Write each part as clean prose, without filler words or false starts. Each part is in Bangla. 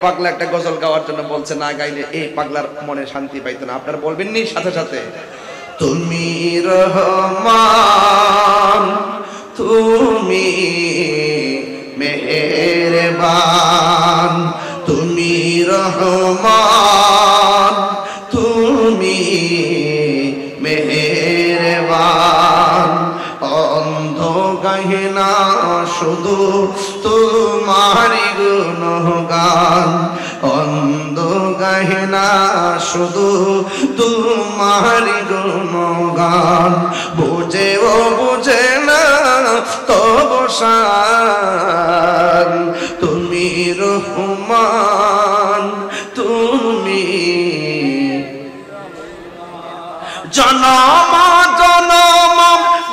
পাগলা একটা গজল গাওয়ার জন্য বলছে, না গাইলে এই পাগলার মনে শান্তি পাইতো না। আপনারা বলবেন নি সাথে সাথে, তুমি রহমান তুমি মেহেরবান, তুমি রহমান তুমি মেহেরবান, অন্ধ গাহে না শুধু তোমারি গুণগান, অন্ধ গাহে না শুধু তোমারি গুণগান, বুঝে ও বুঝে না তবু শান, তুমি রহমান তুমি জনম জনম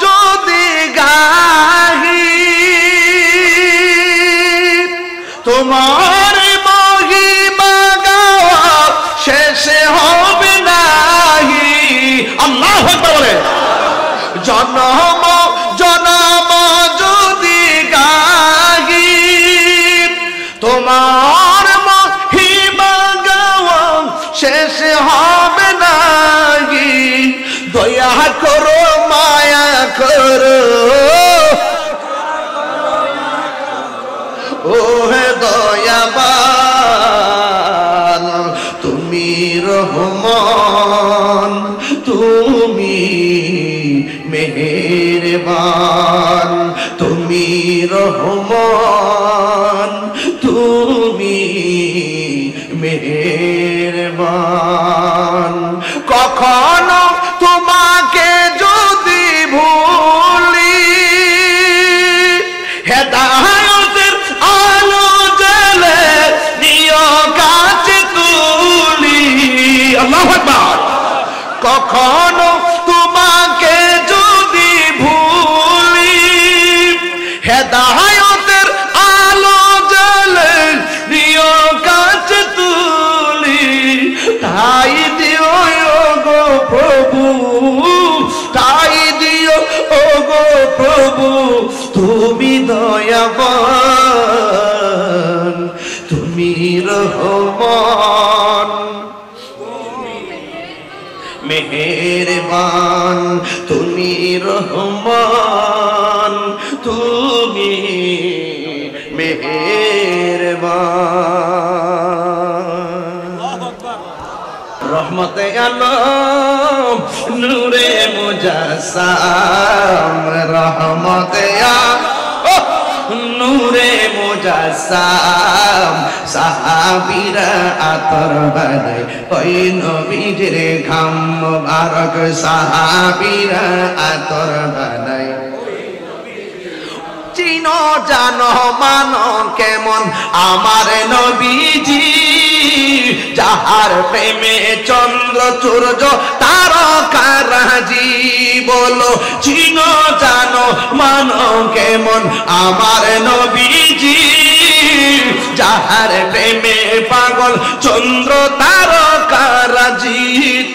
যদি গাহি তোমার মহিমা গাওয়া শেষে হবে নাহি। আল্লাহু আকবার বলে, জনম জনম যদি গাহি তোমার মহিমা গাওয়া শেষে হবে নাহি, দয়া করো মায়া করো ও হে দয়াবান, তুমি রহমান তুমি মেহেরবান, তুমি রহমান তুমি মেহেরবান, কখনো তোমাকে যদি ভুলি হেদায়েতের আলো জ্বেলে নিও কাছে তুলি। আল্লাহু আকবার, কখনো তোমাকে যদি ভুলি হেদায়েতের আলো জ্বেলে নিও কাছে তুলি, তাই দিও গো প্রভু, তাই দিও ও গো প্রভু, তুমি দয়াবান তুমি রহমান মেহেরবান, তুমি রহমান তুমি মেহেরবান, রহমতে আলম নূরে মুজাসসাম, রহমতে নূরে মুজাসসাম, সাহাবীরা আতর বানায় ওই নবীজির ঘাম মুবারক, সাহাবীরা আতর বানায়, চিনো জানো মানো কেমন আমার নবীজি, যাহার প্রেমে চন্দ্র সূর্য তারকারাজি, বলো চিনো জানো মানো কেমন আমার নবীজি, যাহার প্রেমে পাগল চন্দ্র তারকারাজি,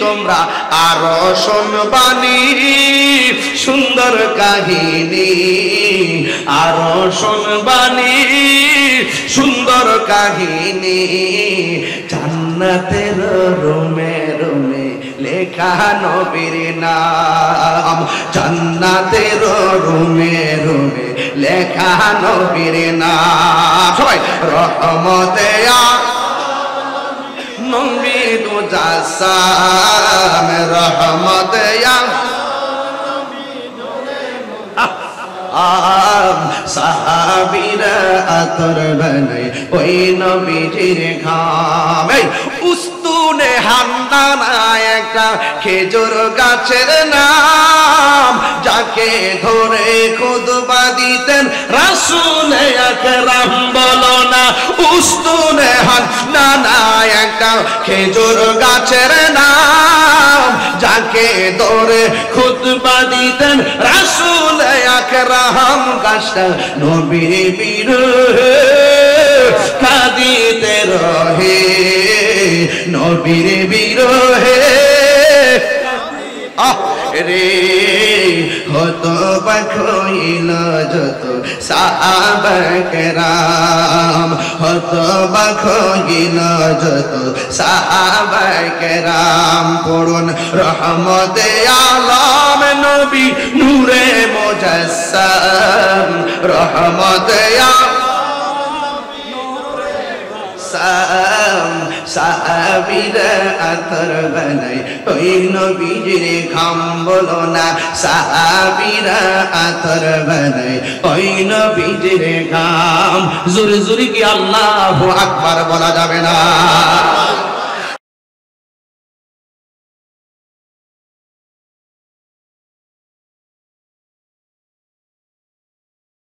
তোমরা আরো শুনবানি সুন্দর কাহিনী, আরো শুনবানি সুন্দর কাহিনী, জান্নাতের রুমে রুমে লেখা নবীর নাম, জান্নাতের রুমে রুমে লেখা নবীর নাম, সবাই রহমতে নবী মুজাসসাম, রহমতে সাহাবীরা আতর বানায় ওই নবীজির ঘাম, উস্তুনে হান্নানা একটা খেজুর গাছের নাম, যাকে ধরে খুতবা দিতেন রাসূল আকরাম, বলো না উস্তুনে হান্নানা একটা খেজুর গাছের নাম, যাকে ধরে খুতবা দিতেন রাসূল আকরাম, গাছটা নবীর বিরহে কাঁদিতে রহে, নবীর বিরহে রে হতো হইল যত সাহাবায়ে কেরাম, হতবাক হইল যত সাহাবায়ে কেরাম। পড়ুন রহমতে আলম নবী নূরে মুজাসসাম, রহমতে সাহাবীরা আতর বানাই ওই নবীজির ঘাম, বলো না সাহাবীরা আতর বানাই ওই নবীজির ঘাম। জোরে জোরে কি আল্লাহু আকবার বলা যাবে